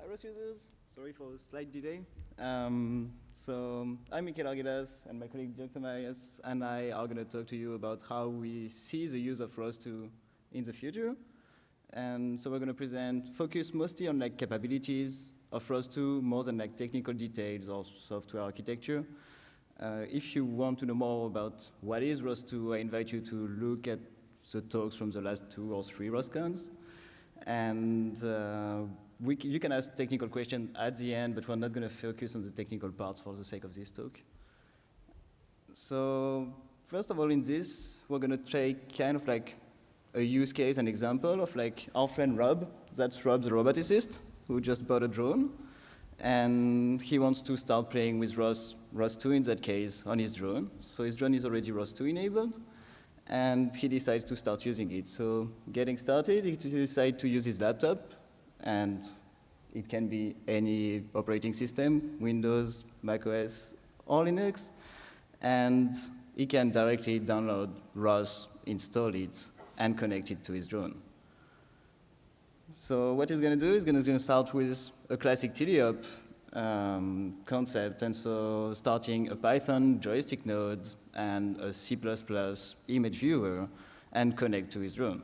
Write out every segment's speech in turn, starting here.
Hi, ROS users. Sorry for a slight delay. So I'm Mikel Arguedas, and my colleague Dr. Marius and I are going to talk to you about how we see the use of ROS2 in the future. And so we're going to focus mostly on like capabilities of ROS2 more than like technical details or software architecture. If you want to know more about what is ROS2, I invite you to look at the talks from the last 2 or 3 ROSCons. And you can ask technical questions at the end, but we're not going to focus on the technical parts for the sake of this talk. So first of all, in this, we're going to take kind of like a use case, an example of like our friend Rob. That's Rob the roboticist, who just bought a drone. And he wants to start playing with ROS2 in that case on his drone. So his drone is already ROS2 enabled. And he decides to start using it. So getting started, he decides to use his laptop, and it can be any operating system, Windows, macOS, or Linux, and he can directly download ROS, install it, and connect it to his drone. So what he's going to do is going to start with a classic TiddlyUp concept, and so starting a Python joystick node and a C++ image viewer and connect to his drone.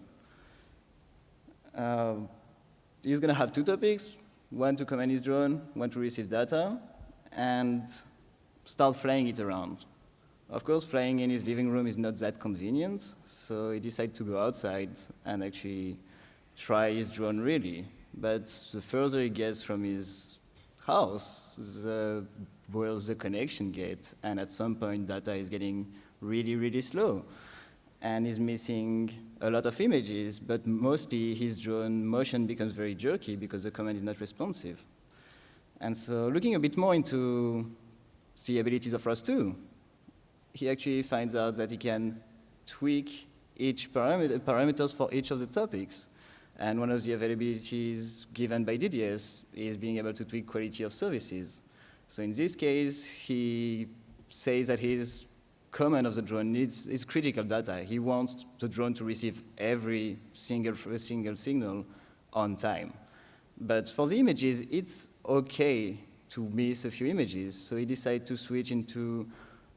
He's going to have 2 topics, one to command his drone, one to receive data, and start flying it around. Of course, flying in his living room is not that convenient, so he decided to go outside and actually try his drone really. But the further he gets from his house, the worse the connection gets, and at some point data is getting really, really slow. And he's missing a lot of images, but mostly his drone motion becomes very jerky because the command is not responsive. And so looking a bit more into the abilities of ROS2, he actually finds out that he can tweak each parameters for each of the topics. And one of the availabilities given by DDS is being able to tweak quality of services. So in this case, he says that his command of the drone is critical data. He wants the drone to receive every single signal on time. But for the images, it's OK to miss a few images. So he decided to switch into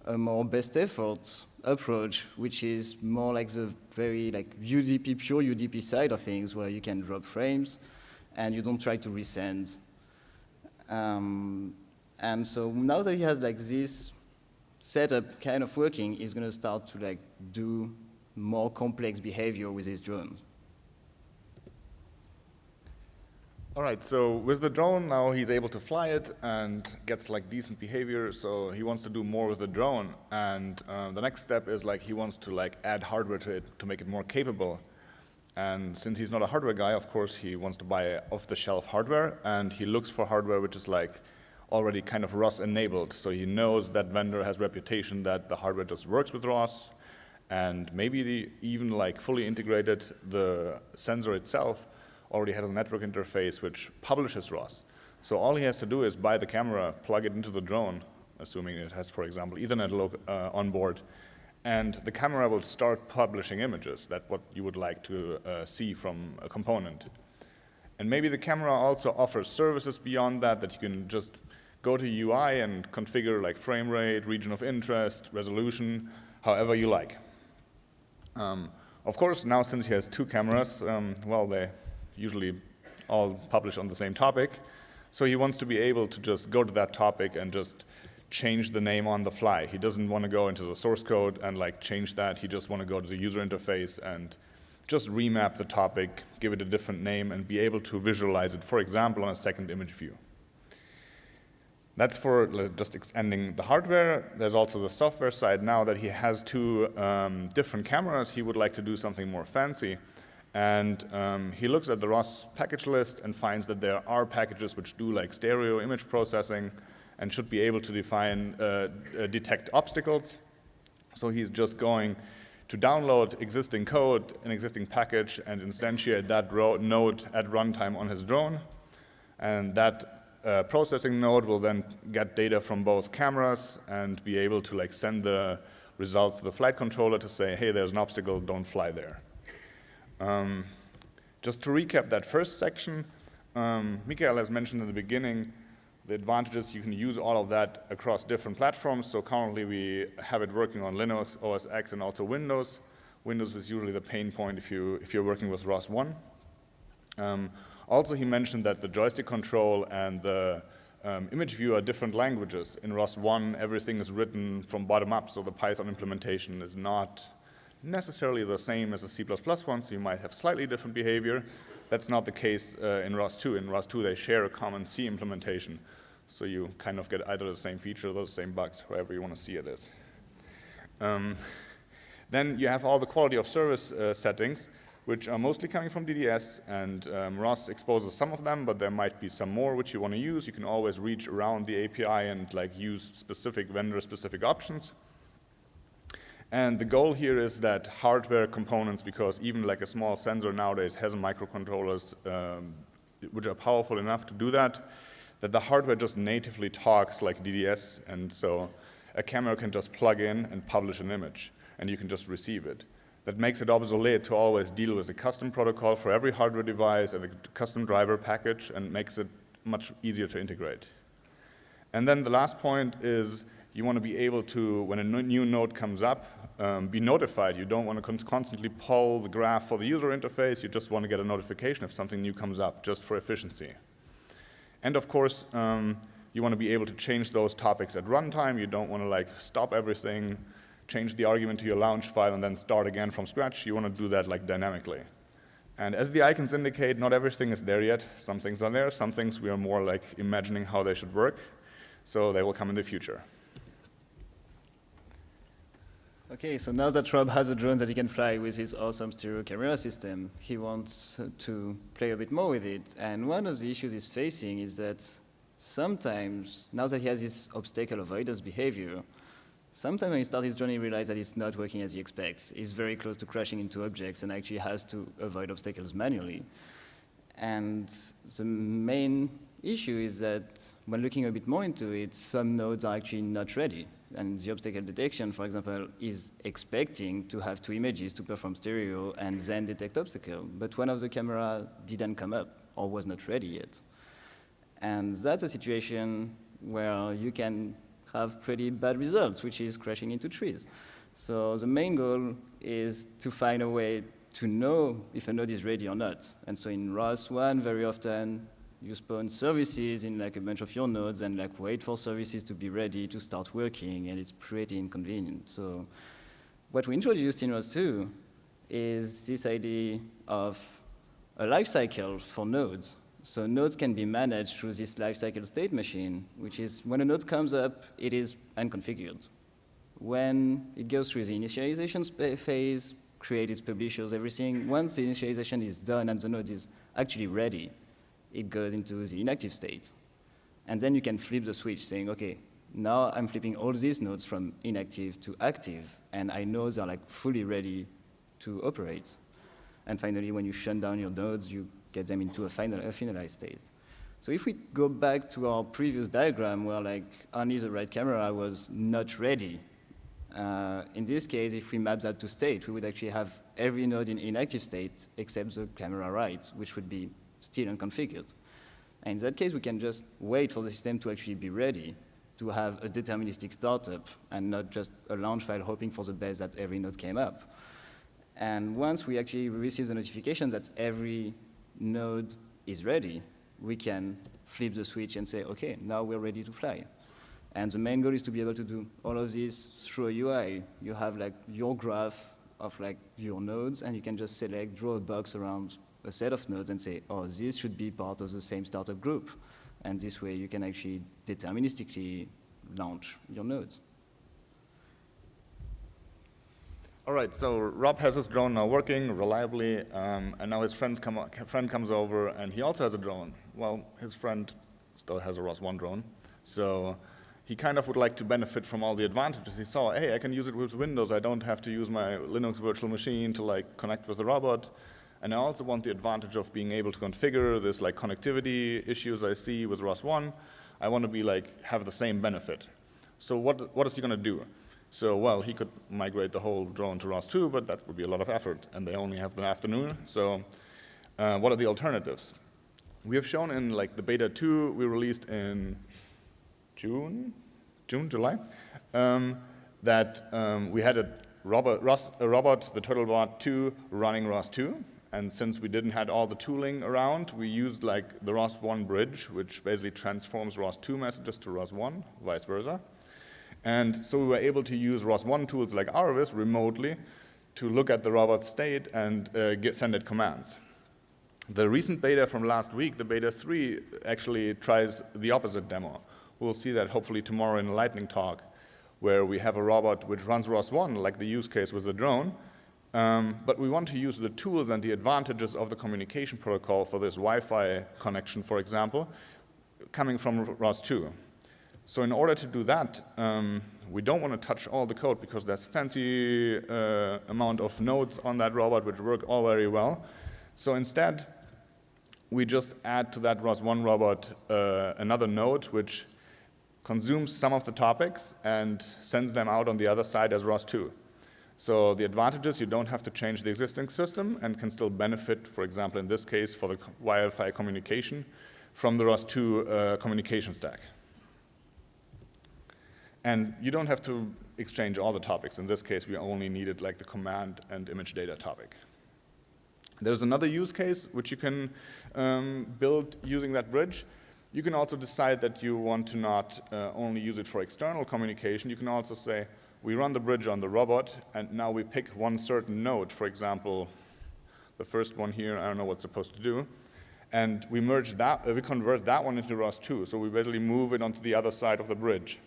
a more best effort approach, which is more like the very like UDP, pure UDP side of things, where you can drop frames and you don't try to resend. And so now that he has like this setup kind of working, he's going to start to like do more complex behavior with his drone. All right, so with the drone now he's able to fly it and gets like decent behavior, so he wants to do more with the drone. And the next step is like he wants to like add hardware to it to make it more capable. And since he's not a hardware guy, of course he wants to buy off-the-shelf hardware, and he looks for hardware which is like already kind of ROS enabled. So he knows that vendor has reputation that the hardware just works with ROS, and maybe even like fully integrated the sensor itself already has a network interface which publishes ROS. So all he has to do is buy the camera, plug it into the drone, assuming it has, for example, Ethernet on board, and the camera will start publishing images. That's what you would like to see from a component. And maybe the camera also offers services beyond that, that you can just go to UI and configure like frame rate, region of interest, resolution, however you like. Of course, now since he has 2 cameras, well, they usually all publish on the same topic. So he wants to be able to just go to that topic and just change the name on the fly. He doesn't want to go into the source code and like change that. He just want to go to the user interface and just remap the topic, give it a different name, and be able to visualize it, for example, on a second image view. That's for just extending the hardware. There's also the software side. Now that he has 2 different cameras, he would like to do something more fancy. And he looks at the ROS package list and finds that there are packages which do like stereo image processing and should be able to detect obstacles. So he's just going to download existing code, an existing package, and instantiate that node at runtime on his drone. And that processing node will then get data from both cameras and be able to like send the results to the flight controller to say, hey, there's an obstacle, don't fly there. Just to recap that first section, Michael has mentioned in the beginning, the advantages, you can use all of that across different platforms. So currently we have it working on Linux, OS X, and also Windows. Windows is usually the pain point if you're working with ROS1. Also, he mentioned that the joystick control and the image view are different languages. In ROS1, everything is written from bottom up, so the Python implementation is not necessarily the same as a C++ one, so you might have slightly different behavior. That's not the case in ROS2. In ROS2, they share a common C implementation, so you kind of get either the same feature or the same bugs, however you want to see it is. Then you have all the quality of service settings, which are mostly coming from DDS, and ROS exposes some of them, but there might be some more which you want to use. You can always reach around the API and like use specific vendor-specific options. And the goal here is that hardware components, because even like a small sensor nowadays has microcontrollers which are powerful enough to do that the hardware just natively talks like DDS, and so a camera can just plug in and publish an image, and you can just receive it. That makes it obsolete to always deal with a custom protocol for every hardware device and a custom driver package, and makes it much easier to integrate. And then the last point is you want to be able to, when a new node comes up, be notified. You don't want to constantly pull the graph for the user interface. You just want to get a notification if something new comes up, just for efficiency. And of course, you want to be able to change those topics at runtime. You don't want to like stop everything, change the argument to your launch file, and then start again from scratch. You want to do that like dynamically. And as the icons indicate, not everything is there yet. Some things are there. Some things we are more like imagining how they should work. So they will come in the future. Okay, so now that Rob has a drone that he can fly with his awesome stereo camera system, he wants to play a bit more with it. And one of the issues he's facing is that sometimes, now that he has this obstacle avoidance behavior, sometimes when he starts his drone, he realizes that it's not working as he expects. He's very close to crashing into objects and actually has to avoid obstacles manually. And the main issue is that when looking a bit more into it, some nodes are actually not ready. And the obstacle detection, for example, is expecting to have two images to perform stereo and then detect obstacle. But one of the camera didn't come up or was not ready yet. And that's a situation where you can have pretty bad results, which is crashing into trees. So the main goal is to find a way to know if a node is ready or not. And so in ROS1, very often, you spawn services in like a bunch of your nodes and like wait for services to be ready to start working, and it's pretty inconvenient. So what we introduced in ROS2 is this idea of a lifecycle for nodes. So nodes can be managed through this lifecycle state machine, which is when a node comes up, it is unconfigured. When it goes through the initialization phase, create its publishers, everything, once the initialization is done and the node is actually ready, it goes into the inactive state. And then you can flip the switch saying, okay, now I'm flipping all these nodes from inactive to active, and I know they're like fully ready to operate. And finally, when you shut down your nodes, you get them into a finalized state. So if we go back to our previous diagram where like only the right camera was not ready, in this case, if we map that to state, we would actually have every node in inactive state except the camera right, which would be still unconfigured. And in that case, we can just wait for the system to actually be ready to have a deterministic startup and not just a launch file hoping for the best that every node came up. And once we actually receive the notification that every node is ready, we can flip the switch and say, okay, now we're ready to fly. And the main goal is to be able to do all of this through a UI. You have like your graph of like your nodes, and you can just select, draw a box around a set of nodes and say, oh, this should be part of the same startup group. And this way you can actually deterministically launch your nodes. All right, so Rob has his drone now working reliably, and now his friend comes over, and he also has a drone. Well, his friend still has a ROS1 drone, so he kind of would like to benefit from all the advantages. He saw, hey, I can use it with Windows. I don't have to use my Linux virtual machine to like connect with the robot. And I also want the advantage of being able to configure this like connectivity issues I see with ROS1. I want to be like have the same benefit. So what is he going to do? So well, he could migrate the whole drone to ROS2, but that would be a lot of effort, and they only have the afternoon. So what are the alternatives? We have shown in like the beta 2 we released in July, that we had a robot, the Turtlebot 2, running ROS 2. And since we didn't have all the tooling around, we used like the ROS Bridge, which basically transforms ROS 2 messages to ROS 1, vice versa. And so we were able to use ROS 1 tools like ROS remotely to look at the robot state and send it commands. The recent beta from last week, the beta 3, actually tries the opposite demo. We'll see that hopefully tomorrow in a lightning talk, where we have a robot which runs ROS 1, like the use case with the drone, but we want to use the tools and the advantages of the communication protocol for this Wi-Fi connection, for example, coming from ROS 2. So in order to do that, we don't want to touch all the code because there's fancy amount of nodes on that robot which work all very well. So instead, we just add to that ROS 1 robot another node which consumes some of the topics and sends them out on the other side as ROS 2. So the advantage is you don't have to change the existing system and can still benefit, for example, in this case, for the Wi-Fi communication from the ROS 2 communication stack. And you don't have to exchange all the topics. In this case, we only needed like the command and image data topic. There's another use case which you can build using that bridge. You can also decide that you want to not only use it for external communication. You can also say, we run the bridge on the robot, and now we pick one certain node, for example, the first one here, I don't know what's supposed to do, and we merge that, we convert that one into ROS 2, so we basically move it onto the other side of the bridge.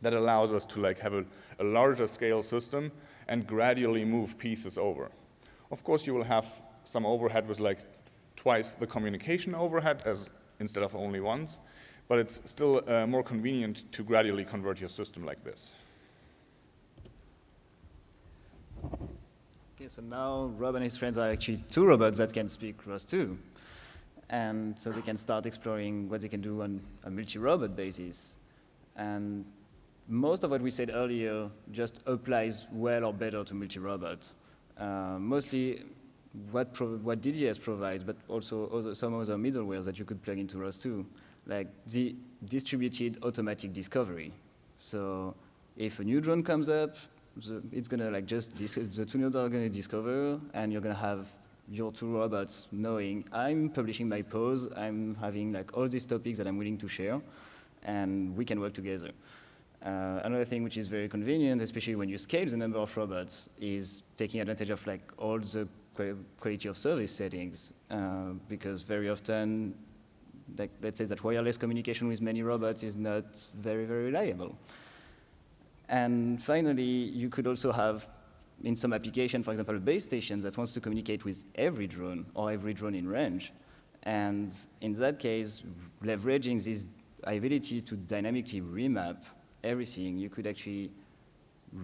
That allows us to like have a larger scale system and gradually move pieces over. Of course, you will have some overhead with like twice the communication overhead as instead of only once, but it's still more convenient to gradually convert your system like this. Okay, so now Rob and his friends are actually two robots that can speak ROS 2. And so they can start exploring what they can do on a multi-robot basis. And most of what we said earlier just applies well or better to multi-robots. Mostly what DDS provides, but also some other middlewares that you could plug into ROS 2, like the distributed automatic discovery. So if a new drone comes up, it's gonna like the two nodes are gonna discover, and you're gonna have your two robots knowing I'm publishing my pose, I'm having like all these topics that I'm willing to share, and we can work together. Another thing which is very convenient, especially when you scale the number of robots, is taking advantage of like all the quality of service settings, because very often, like let's say that wireless communication with many robots is not very, very reliable. And finally, you could also have, in some application, for example, a base station that wants to communicate with every drone or every drone in range. And in that case, leveraging this ability to dynamically remap everything, you could actually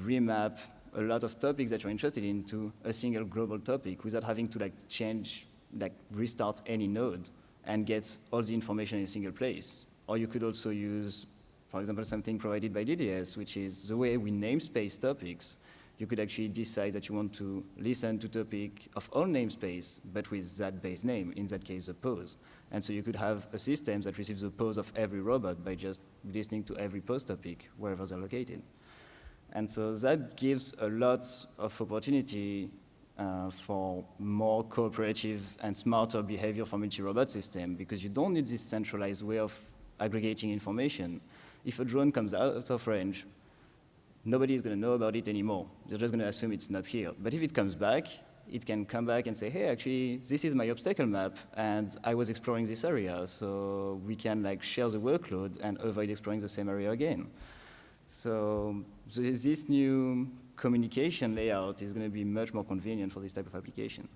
remap a lot of topics that you're interested in to a single global topic without having to like change, like restart any node and get all the information in a single place. Or you could also use, for example, something provided by DDS, which is the way we namespace topics. You could actually decide that you want to listen to topic of all namespace, but with that base name, in that case, the pose. And so you could have a system that receives the pose of every robot by just listening to every pose topic, wherever they're located. And so that gives a lot of opportunity for more cooperative and smarter behavior for multi-robot system, because you don't need this centralized way of aggregating information. If a drone comes out of range, nobody is going to know about it anymore. They're just going to assume it's not here. But if it comes back, it can come back and say, hey, actually, this is my obstacle map, and I was exploring this area, so we can like share the workload and avoid exploring the same area again. So this new communication layout is going to be much more convenient for this type of application.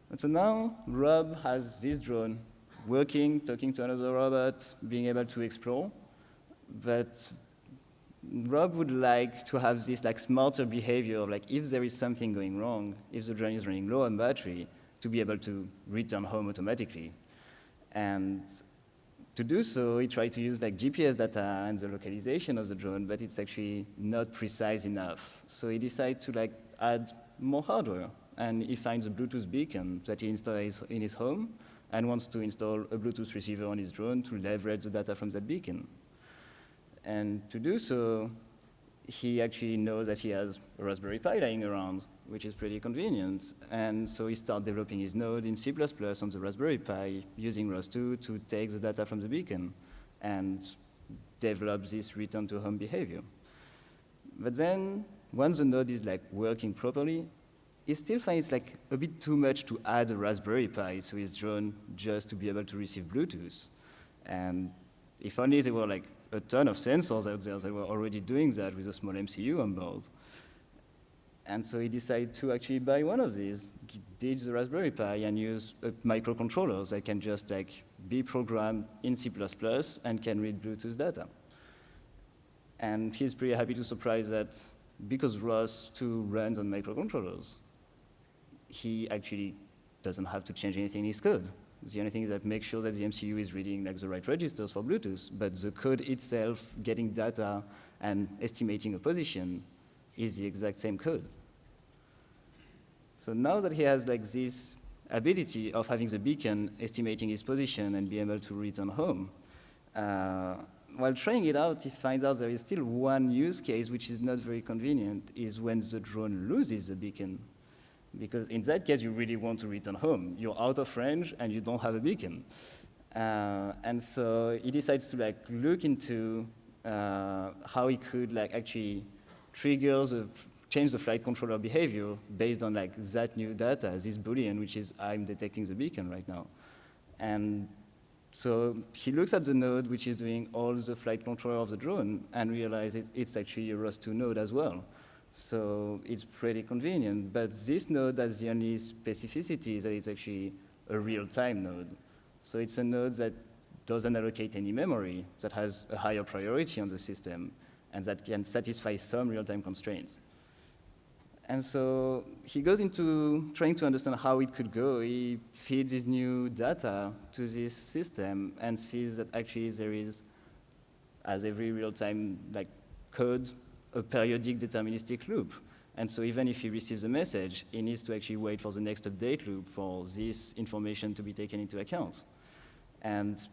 And so now Rob has this drone working, talking to another robot, being able to explore. But Rob would like to have this like smarter behavior, like if there is something going wrong, if the drone is running low on battery, to be able to return home automatically. And to do so, he tried to use like GPS data and the localization of the drone, but it's actually not precise enough. So he decided to like add more hardware. and he finds a Bluetooth beacon that he installs in his home and wants to install a Bluetooth receiver on his drone to leverage the data from that beacon. And to do so, he actually knows that he has a Raspberry Pi lying around, which is pretty convenient. And so he starts developing his node in C++ on the Raspberry Pi using ROS2 to take the data from the beacon and develop this return to home behavior. But then, once the node is like working properly, he still finds like a bit too much to add a Raspberry Pi to his drone just to be able to receive Bluetooth. And if only there were like a ton of sensors out there that were already doing that with a small MCU on board. And so he decided to actually buy one of these, ditch the Raspberry Pi, and use a microcontroller that can just like be programmed in C++ and can read Bluetooth data. And he's pretty happy to surprise that because ROS2 runs on microcontrollers, he actually doesn't have to change anything in his code. The only thing that makes sure that the MCU is reading like the right registers for Bluetooth, but the code itself, getting data and estimating a position, is the exact same code. So now that he has like this ability of having the beacon estimating his position and be able to return home, while trying it out, he finds out there is still one use case which is not very convenient, is when the drone loses the beacon. Because in that case, you really want to return home. You're out of range and you don't have a beacon. And so he decides to like look into how he could like actually change the flight controller behavior based on like that new data, this Boolean, which is I'm detecting the beacon right now. And so he looks at the node which is doing all the flight controller of the drone and realizes it's actually a ROS2 node as well. So it's pretty convenient, but this node has the only specificity that it's actually a real-time node. So it's a node that doesn't allocate any memory, that has a higher priority on the system, and that can satisfy some real-time constraints. And so he goes into trying to understand how it could go. He feeds his new data to this system and sees that actually there is, as every real-time like code, a periodic deterministic loop. And so even if he receives a message, he needs to actually wait for the next update loop for this information to be taken into account. And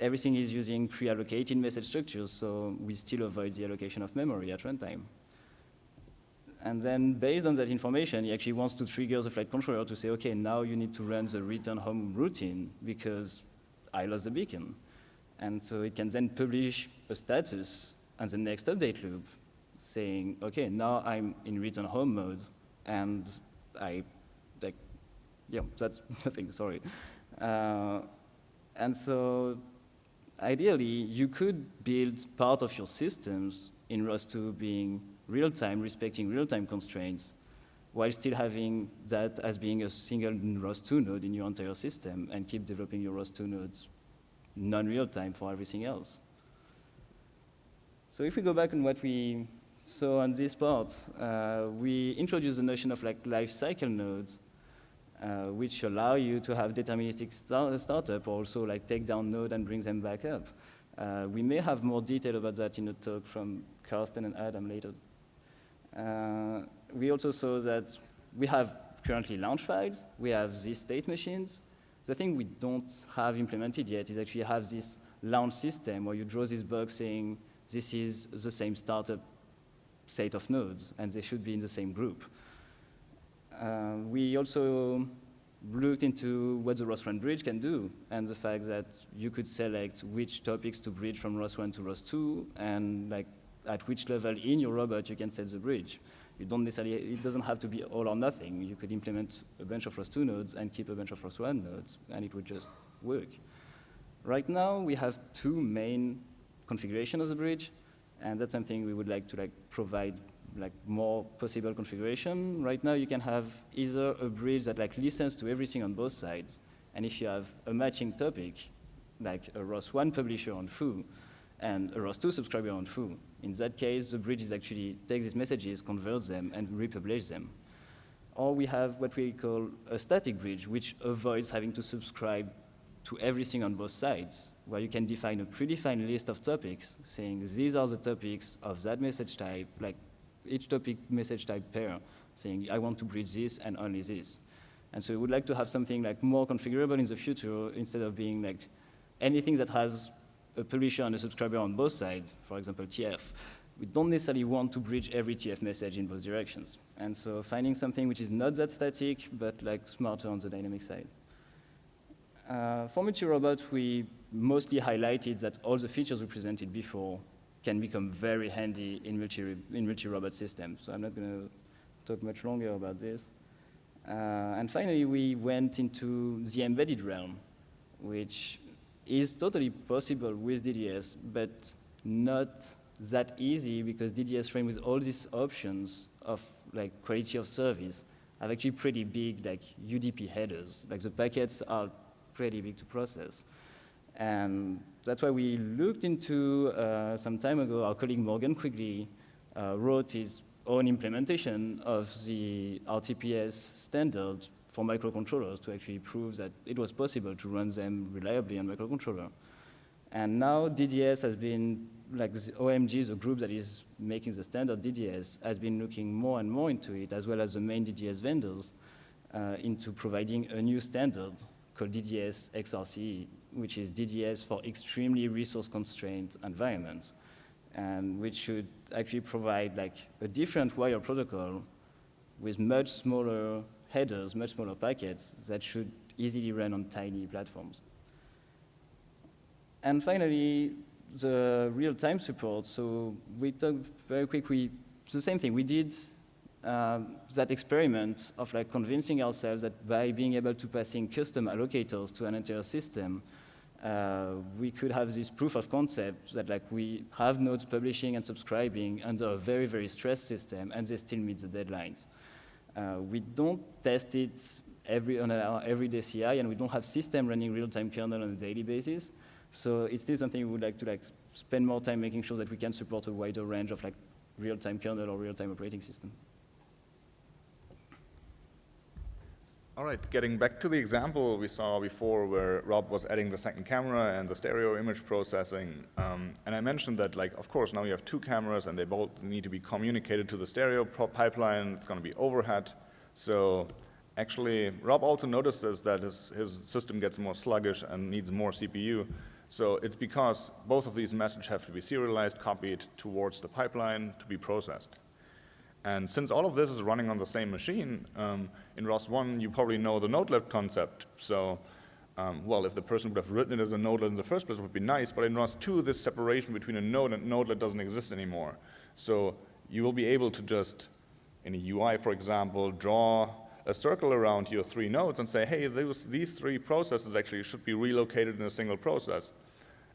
everything is using pre-allocated message structures, so we still avoid the allocation of memory at runtime. And then based on that information, he actually wants to trigger the flight controller to say, okay, now you need to run the return home routine because I lost the beacon. And so it can then publish a status and the next update loop saying, okay, now I'm in return home mode, and that's nothing, sorry. And so ideally, you could build part of your systems in ROS2 being real-time, respecting real-time constraints, while still having that as being a single ROS2 node in your entire system, and keep developing your ROS2 nodes non-real-time for everything else. So if we go back on what we saw on this part, we introduced the notion of like lifecycle nodes, which allow you to have deterministic startup, or also like take down node and bring them back up. We may have more detail about that in a talk from Karsten and Adam later. We also saw that we have currently launch files, we have these state machines. The thing we don't have implemented yet is actually have this launch system where you draw this box saying this is the same startup set of nodes, and they should be in the same group. We also looked into what the ROS1 bridge can do, and the fact that you could select which topics to bridge from ROS1 to ROS2, and like at which level in your robot you can set the bridge. You don't necessarily, it doesn't have to be all or nothing. You could implement a bunch of ROS2 nodes and keep a bunch of ROS1 nodes, and it would just work. Right now, we have two main configurations of the bridge, and that's something we would like to provide more possible configuration. Right now, you can have either a bridge that listens to everything on both sides, and if you have a matching topic, like a ROS1 publisher on foo and a ROS2 subscriber on foo, in that case, the bridge is actually takes these messages, converts them, and republish them. Or we have what we call a static bridge, which avoids having to subscribe to everything on both sides, where you can define a predefined list of topics, saying these are the topics of that message type, like each topic message type pair. saying, I want to bridge this and only this. And so we would like to have something like more configurable in the future instead of being like anything that has a publisher and a subscriber on both sides, for example, TF. We don't necessarily want to bridge every TF message in both directions. And so finding something which is not that static, but like smarter on the dynamic side. For multi-robot, we mostly highlighted that all the features we presented before can become very handy in multi-robot systems. So I'm not going to talk much longer about this. And finally, we went into the embedded realm, which is totally possible with DDS, but not that easy because DDS frame with all these options of like quality of service have actually pretty big like UDP headers. Like the packets are pretty big to process. And that's why we looked into, some time ago, our colleague Morgan Quigley wrote his own implementation of the RTPS standard for microcontrollers to actually prove that it was possible to run them reliably on microcontroller. And now DDS has been, like the OMG, the group that is making the standard DDS, has been looking more and more into it, as well as the main DDS vendors, into providing a new standard called DDS XRCE, which is DDS for extremely resource-constrained environments, and which should actually provide like a different wire protocol with much smaller headers, much smaller packets that should easily run on tiny platforms. And finally, the real-time support. So we talked very quickly, the same thing. We did that experiment of like convincing ourselves that by being able to pass in custom allocators to an entire system, we could have this proof of concept that like we have nodes publishing and subscribing under a very, very stressed system, and they still meet the deadlines. We don't test it on our everyday CI, and we don't have system running real-time kernel on a daily basis. So it's still something we would like to like spend more time making sure that we can support a wider range of like real-time kernel or real-time operating system. All right, getting back to the example we saw before where Rob was adding the second camera and the stereo image processing. And I mentioned that, like, of course, now you have two cameras and they both need to be communicated to the stereo pipeline. It's going to be overhead. So actually, Rob also notices that his system gets more sluggish and needs more CPU. So it's because both of these messages have to be serialized, copied towards the pipeline to be processed. And since all of this is running on the same machine, in ROS1, you probably know the nodelet concept. So, well, if the person would have written it as a nodelet in the first place, it would be nice. But in ROS2, this separation between a node and nodelet doesn't exist anymore. So you will be able to just, in a UI, for example, draw a circle around your three nodes and say, hey, these three processes actually should be relocated in a single process.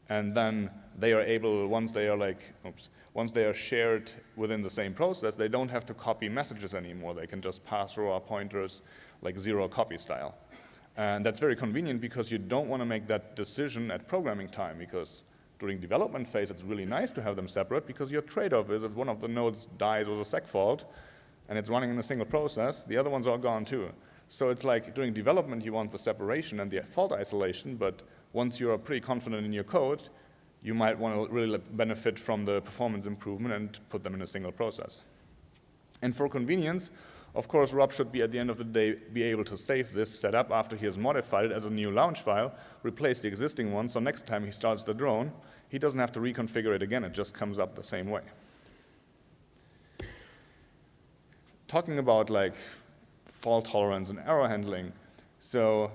And then they are able, once they are shared within the same process, they don't have to copy messages anymore. They can just pass raw pointers like zero copy style. And that's very convenient because you don't want to make that decision at programming time, because during development phase, it's really nice to have them separate because your trade-off is if one of the nodes dies with a sec fault and it's running in a single process, the other ones are gone too. So it's like during development, you want the separation and the fault isolation, but once you're pretty confident in your code, you might want to really benefit from the performance improvement and put them in a single process. And for convenience, of course, Rob should be, at the end of the day, be able to save this setup after he has modified it as a new launch file, replace the existing one, so next time he starts the drone, he doesn't have to reconfigure it again. It just comes up the same way. Talking about like fault tolerance and error handling, so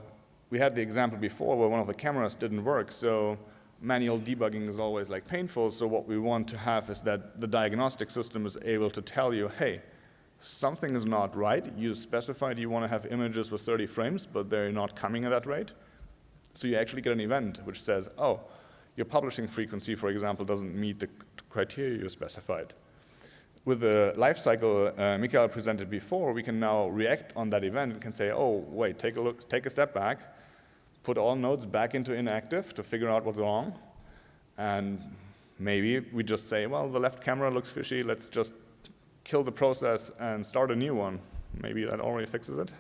we had the example before where one of the cameras didn't work, so manual debugging is always like painful. So what we want to have is that the diagnostic system is able to tell you, hey, something is not right. You specified you want to have images with 30 frames, but they're not coming at that rate. So you actually get an event which says, oh, your publishing frequency, for example, doesn't meet the criteria you specified. With the lifecycle Michael presented before, we can now react on that event and can say, oh, wait, take a look, take a step back, put all nodes back into inactive to figure out what's wrong. And maybe we just say, well, the left camera looks fishy. Let's just kill the process and start a new one. Maybe that already fixes it.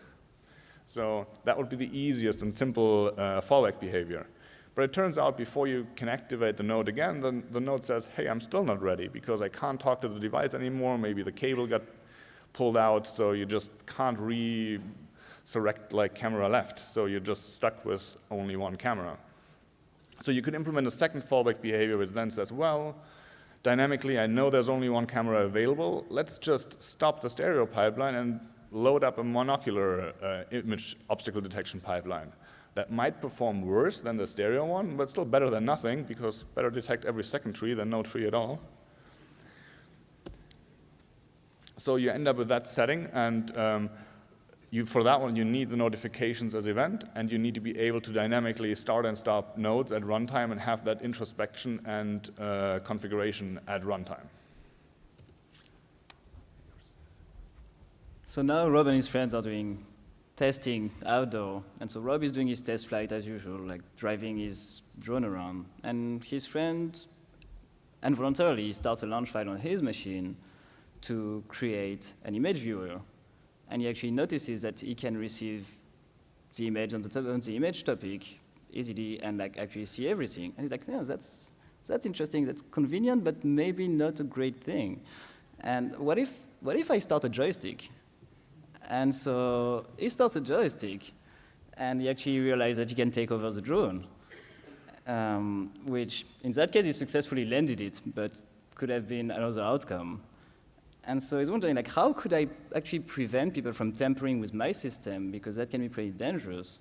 So that would be the easiest and simple fallback behavior. But it turns out before you can activate the node again, then the node says, hey, I'm still not ready because I can't talk to the device anymore. Maybe the cable got pulled out, so you just can't resurrect like camera left, so you're just stuck with only one camera. So you could implement a second fallback behavior which then says, well, dynamically I know there's only one camera available, let's just stop the stereo pipeline and load up a monocular image obstacle detection pipeline. That might perform worse than the stereo one, but still better than nothing, because better detect every second tree than no tree at all. So you end up with that setting, and for that one, you need the notifications as event, and you need to be able to dynamically start and stop nodes at runtime and have that introspection and configuration at runtime. So now Rob and his friends are doing testing outdoor, and so Rob is doing his test flight as usual, like driving his drone around, and his friend involuntarily starts a launch file on his machine to create an image viewer, and he actually notices that he can receive the image on the image topic easily and like actually see everything, and he's like, no, that's interesting, that's convenient, but maybe not a great thing. And what if I start a joystick? And so he starts a joystick, and he actually realized that he can take over the drone, which in that case he successfully landed it, but could have been another outcome. And so he's wondering, like, how could I actually prevent people from tampering with my system, because that can be pretty dangerous.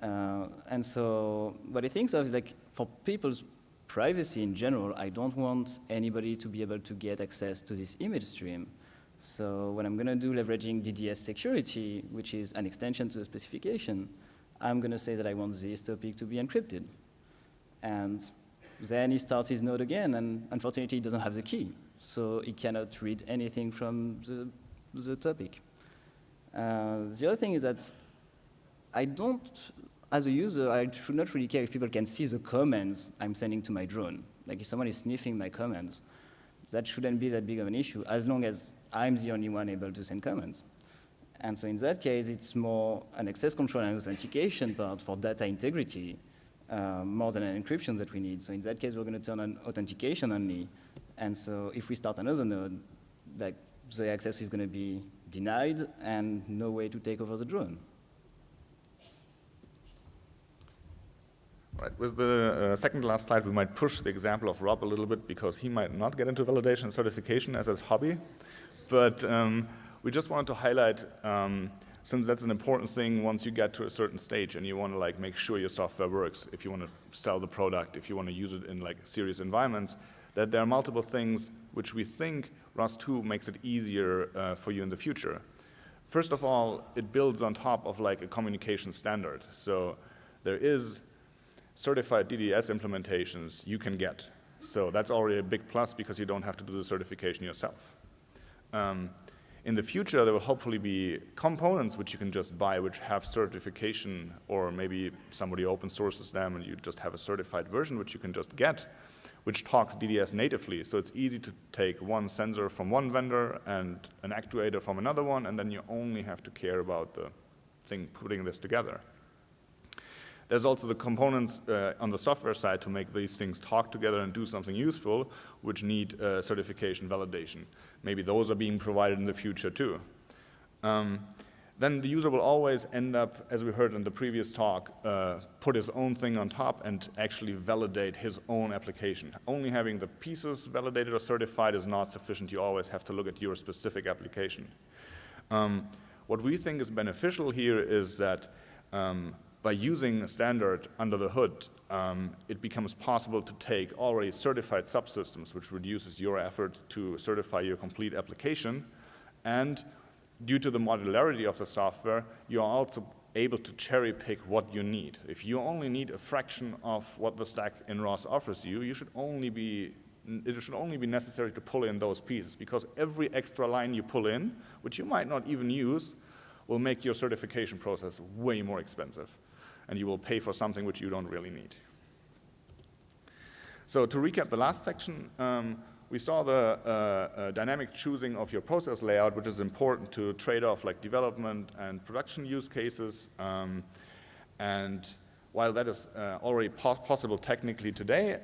And so what he thinks of is, like, for people's privacy in general, I don't want anybody to be able to get access to this image stream. So what I'm going to do, leveraging DDS security, which is an extension to the specification, I'm going to say that I want this topic to be encrypted. And then he starts his node again, and unfortunately he doesn't have the key. So he cannot read anything from the topic. The other thing is that as a user, I should not really care if people can see the commands I'm sending to my drone. Like if someone is sniffing my commands, that shouldn't be that big of an issue, as long as I'm the only one able to send commands. And so in that case, it's more an access control and authentication part for data integrity, more than an encryption that we need. So in that case, we're going to turn on authentication only. And so if we start another node, like the access is going to be denied and no way to take over the drone. Right, with the second to last slide, we might push the example of Rob a little bit, because he might not get into validation and certification as his hobby. But we just wanted to highlight, since that's an important thing once you get to a certain stage and you want to like make sure your software works, if you want to sell the product, if you want to use it in like serious environments, that there are multiple things which we think ROS2 makes it easier for you in the future. First of all, it builds on top of like a communication standard. So there is certified DDS implementations you can get. So that's already a big plus, because you don't have to do the certification yourself. In the future, there will hopefully be components which you can just buy which have certification, or maybe somebody open sources them and you just have a certified version which you can just get, which talks DDS natively. So it's easy to take one sensor from one vendor and an actuator from another one, and then you only have to care about the thing putting this together. There's also the components on the software side to make these things talk together and do something useful, which need certification validation. Maybe those are being provided in the future too. Then the user will always end up, as we heard in the previous talk, put his own thing on top and actually validate his own application. Only having the pieces validated or certified is not sufficient. You always have to look at your specific application. What we think is beneficial here is that by using a standard under the hood, it becomes possible to take already certified subsystems, which reduces your effort to certify your complete application. And due to the modularity of the software, you are also able to cherry pick what you need. If you only need a fraction of what the stack in ROS offers you, it should only be necessary to pull in those pieces, because every extra line you pull in, which you might not even use, will make your certification process way more expensive, and you will pay for something which you don't really need. So to recap the last section, we saw the dynamic choosing of your process layout, which is important to trade off like development and production use cases. And while that is already possible technically today,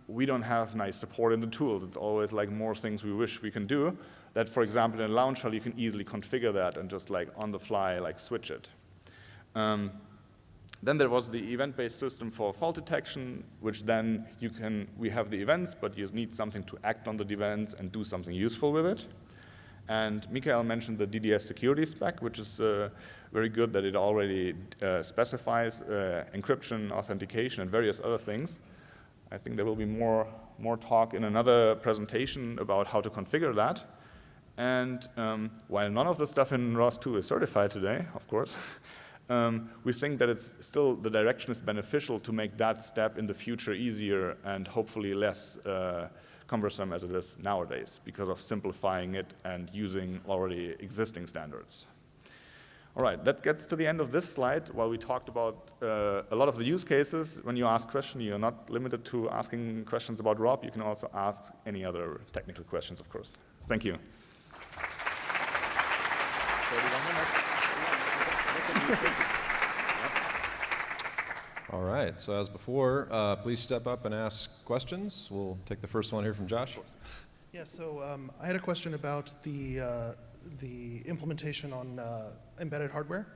we don't have nice support in the tools. It's always like more things we wish we can do. that, for example, in a launch file, you can easily configure that and just like on the fly, like switch it. Then there was the event-based system for fault detection, which then we have the events, but you need something to act on the events and do something useful with it. And Michael mentioned the DDS security spec, which is very good that it already specifies encryption, authentication, and various other things. I think there will be more talk in another presentation about how to configure that. And while none of the stuff in ROS 2 is certified today, of course, we think that it's still, the direction is beneficial to make that step in the future easier and hopefully less cumbersome as it is nowadays because of simplifying it and using already existing standards. All right, that gets to the end of this slide. While we talked about a lot of the use cases, when you ask questions, you're not limited to asking questions about ROP. You can also ask any other technical questions, of course. Thank you. 31 minutes. All right, so as before, please step up and ask questions. We'll take the first one here from Josh. Yeah, so I had a question about the implementation on embedded hardware.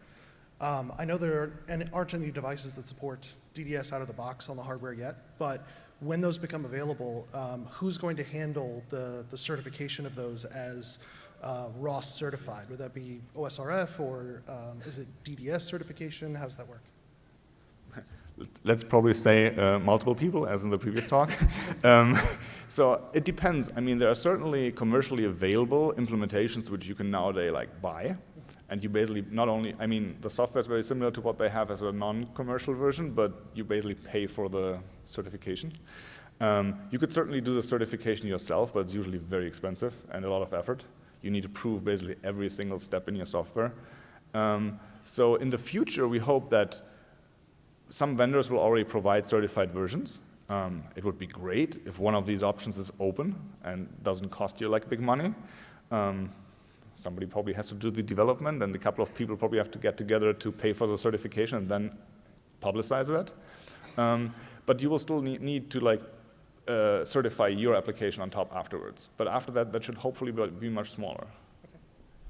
I know there aren't any devices that support DDS out of the box on the hardware yet, but when those become available, who's going to handle the certification of those as ROS certified? Would that be OSRF or is it DDS certification? How does that work? Let's probably say multiple people, as in the previous talk. So it depends. I mean, there are certainly commercially available implementations which you can nowadays like buy. And you basically not only, I mean, the software is very similar to what they have as a non-commercial version, but you basically pay for the certification. You could certainly do the certification yourself, but it's usually very expensive and a lot of effort. You need to prove basically every single step in your software. So in the future, we hope that some vendors will already provide certified versions. It would be great if one of these options is open and doesn't cost you like big money. Somebody probably has to do the development, and a couple of people probably have to get together to pay for the certification and then publicize that. But you will still need to like certify your application on top afterwards. But after that, that should hopefully be much smaller. Okay,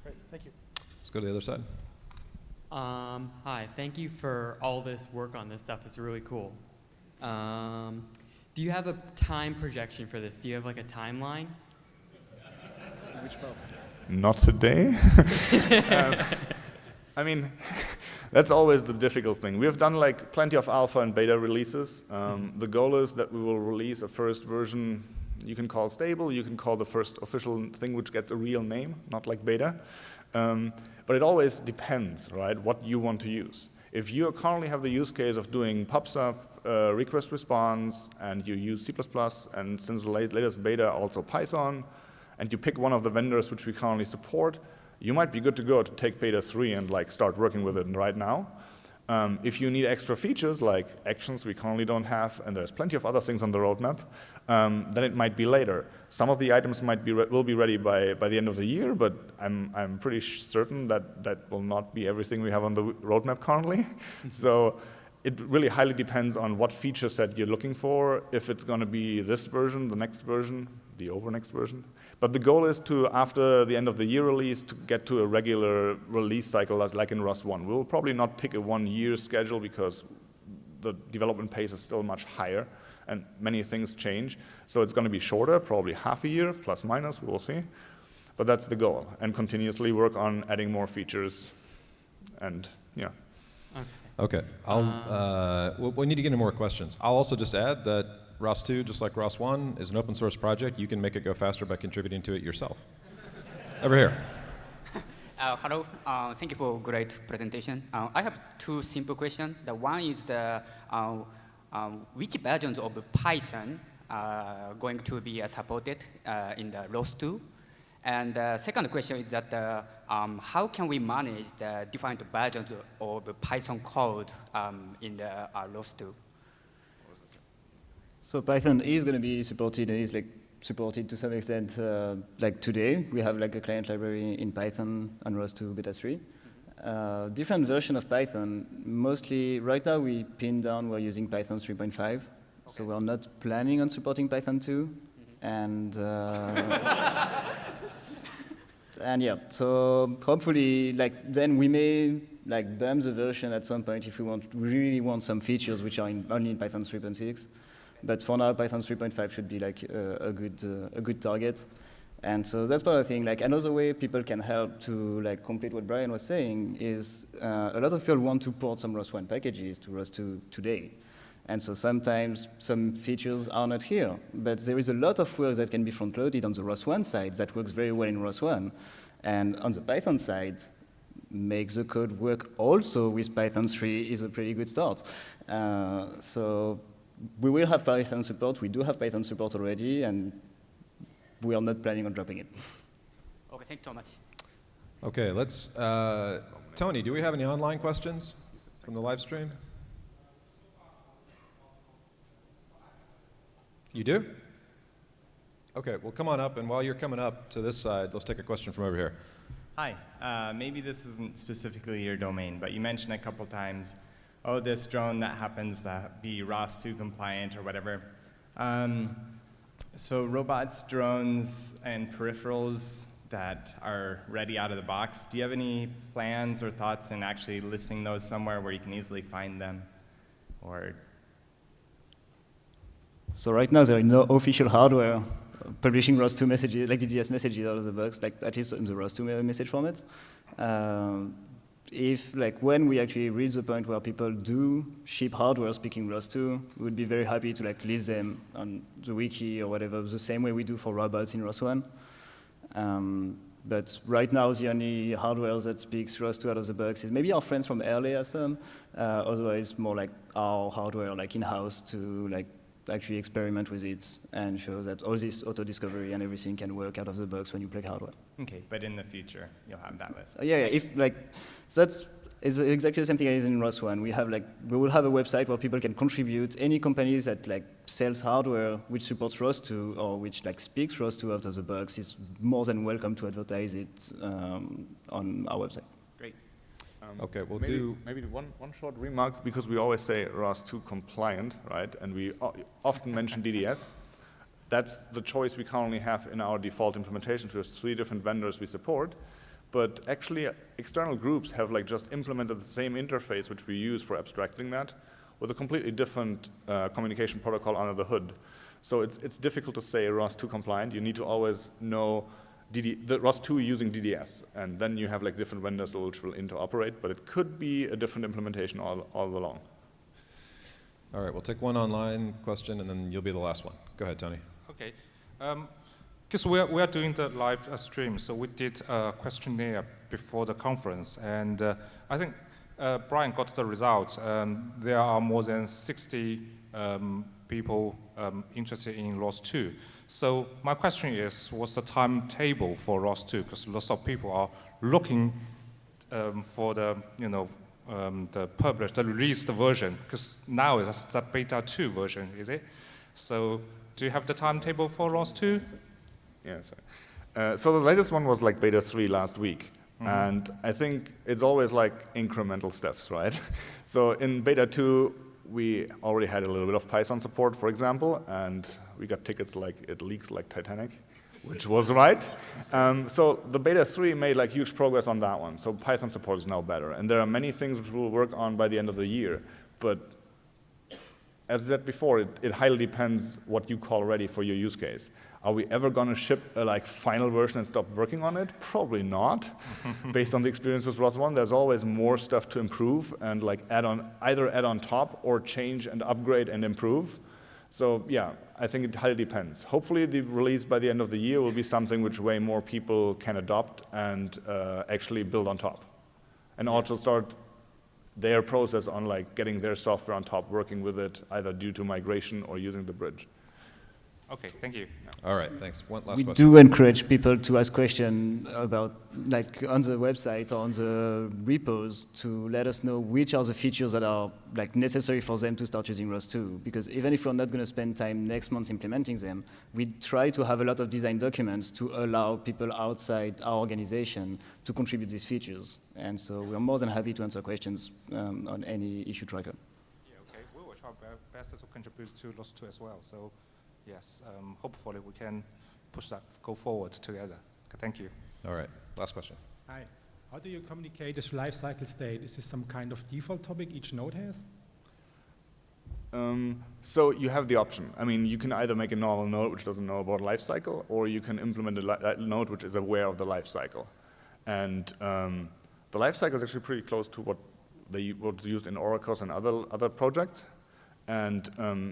great, thank you. Let's go to the other side. Hi, thank you for all this work on this stuff. It's really cool. Do you have a time projection for this? Do you have like a timeline? Which part? Not today. I mean, that's always the difficult thing. We have done like plenty of alpha and beta releases. The goal is that we will release a first version you can call stable, you can call the first official thing which gets a real name, not like beta. But it always depends, right, what you want to use. If you currently have the use case of doing PubSub, request response, and you use C++, and since the latest beta also Python, and you pick one of the vendors which we currently support, you might be good to go to take beta 3 and like start working with it right now. If you need extra features like actions we currently don't have, and there's plenty of other things on the roadmap, then it might be later. Some of the items will be ready by the end of the year, but I'm pretty certain that that will not be everything we have on the roadmap currently. So it really highly depends on what feature set you're looking for, if it's going to be this version, the next version, the next version. But the goal is to, after the end of the year release, to get to a regular release cycle like in ROS 1. We'll probably not pick a 1-year schedule because the development pace is still much higher and many things change. So it's going to be shorter, probably half a year, plus minus, we will see. But that's the goal, and continuously work on adding more features and, yeah. Okay, we need to get into more questions. I'll also just add that ROS 2, just like ROS 1, is an open source project. You can make it go faster by contributing to it yourself. Over here. Hello, thank you for a great presentation. I have 2 simple questions. The one is which versions of Python are going to be supported in the ROS 2? And the second question is that how can we manage the different versions of Python code in the ROS 2? So Python is going to be supported and is like supported to some extent. Like today, we have like a client library in Python on ROS 2 beta 3. Different version of Python. Mostly right now we pinned down we're using Python 3.5. Okay. So we're not planning on supporting Python 2. And And yeah, so hopefully, then we may bump the version at some point if we really want some features which are only in Python 3.6. But for now, Python 3.5 should be a good target. And so that's part of the thing. Another way people can help to complete what Brian was saying is a lot of people want to port some ROS1 packages to ROS2 today. And so sometimes some features are not here. But there is a lot of work that can be front-loaded on the ROS1 side that works very well in ROS1. And on the Python side, make the code work also with Python 3 is a pretty good start. So we will have Python support. We do have Python support already, and we are not planning on dropping it. Okay, thank you so much. Okay, let's, Tony, do we have any online questions from the live stream? You do? Okay, well, come on up, and while you're coming up to this side, let's take a question from over here. Hi, maybe this isn't specifically your domain, but you mentioned a couple times, oh, this drone that happens to be ROS2 compliant or whatever. So robots, drones, and peripherals that are ready out of the box, do you have any plans or thoughts in actually listing those somewhere where you can easily find them? Or So right now, there is no official hardware publishing ROS2 messages, DDS messages out of the box, at least in the ROS2 message format. When we actually reach the point where people do ship hardware speaking ROS2, we would be very happy to list them on the wiki or whatever, the same way we do for robots in ROS1. But right now, the only hardware that speaks ROS2 out of the box is maybe our friends from LA have some, otherwise more our hardware in-house to actually experiment with it and show that all this auto-discovery and everything can work out of the box when you plug hardware. okay, but in the future, you'll have that list. Yeah, that's exactly the same thing as in ROS1. We will have a website where people can contribute. Any companies that sells hardware which supports ROS2 or which speaks ROS2 out of the box is more than welcome to advertise it on our website. Great. Okay, we'll maybe one short remark, because we always say ROS2 compliant, right? And we often mention DDS. That's the choice we currently have in our default implementations. We have 3 different vendors we support. But actually, external groups have just implemented the same interface which we use for abstracting that with a completely different communication protocol under the hood. So it's difficult to say ROS2 compliant. You need to always know the ROS2 using DDS, and then you have different vendors which will interoperate, but it could be a different implementation all along. All right, we'll take one online question, and then you'll be the last one. Go ahead, Tony. Okay. Because we are doing the live stream, so we did a questionnaire before the conference, and I think Brian got the results. There are more than 60 people interested in ROS2. So my question is, what's the timetable for ROS2? Because lots of people are looking for the released version, because now it's the beta 2 version, is it? So do you have the timetable for ROS2? Yeah, sorry. So the latest one was beta 3 last week. Mm-hmm. And I think it's always incremental steps, right? So in beta 2, we already had a little bit of Python support, for example, and we got tickets it leaks like Titanic, which was right. So the beta 3 made huge progress on that one. So Python support is now better. And there are many things which we'll work on by the end of the year. But as I said before, it highly depends what you call ready for your use case. Are we ever going to ship a final version and stop working on it? Probably not. Based on the experience with ROS1, there's always more stuff to improve and either add on top or change and upgrade and improve. So yeah, I think it highly depends. Hopefully the release by the end of the year will be something which way more people can adopt and actually build on top. And also start their process on getting their software on top, working with it either due to migration or using the bridge. Okay, thank you. All right, thanks. One last We question. do encourage people to ask questions about, on the website or on the repos, to let us know which are the features that are necessary for them to start using ROS2. Because even if we're not going to spend time next month implementing them, we try to have a lot of design documents to allow people outside our organization to contribute these features. And so we're more than happy to answer questions on any issue tracker. Yeah, okay. We will try our best to contribute to ROS2 as well. So yes, hopefully we can push that, go forward together. Thank you. All right, last question. Hi. How do you communicate this lifecycle state? Is this some kind of default topic each node has? So you have the option. I mean, you can either make a normal node which doesn't know about lifecycle, or you can implement a node which is aware of the lifecycle. And the lifecycle is actually pretty close to what's used in ROS and other projects. And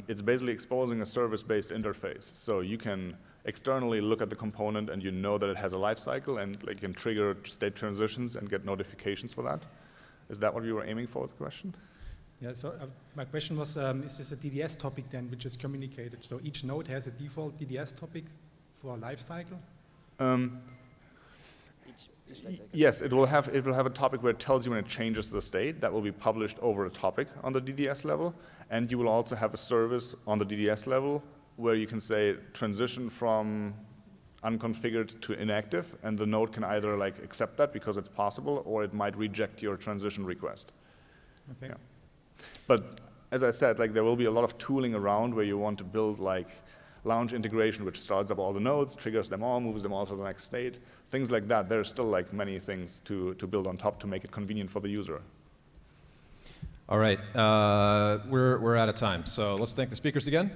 it's basically exposing a service-based interface. So you can externally look at the component and you know that it has a lifecycle, and like, you can trigger state transitions and get notifications for that. Is that what you were aiming for with the question? Yeah, so my question was, is this a DDS topic then, which is communicated? So each node has a default DDS topic for a lifecycle? Yes, it will have a topic where it tells you when it changes the state. That will be published over a topic on the DDS level. And you will also have a service on the DDS level where you can say transition from unconfigured to inactive, and the node can either like accept that because it's possible, or it might reject your transition request. Okay. Yeah. But as I said, like there will be a lot of tooling around where you want to build like launch integration, which starts up all the nodes, triggers them all, moves them all to the next state, things like that. There's still like many things to build on top to make it convenient for the user. All right, we're out of time, so let's thank the speakers again.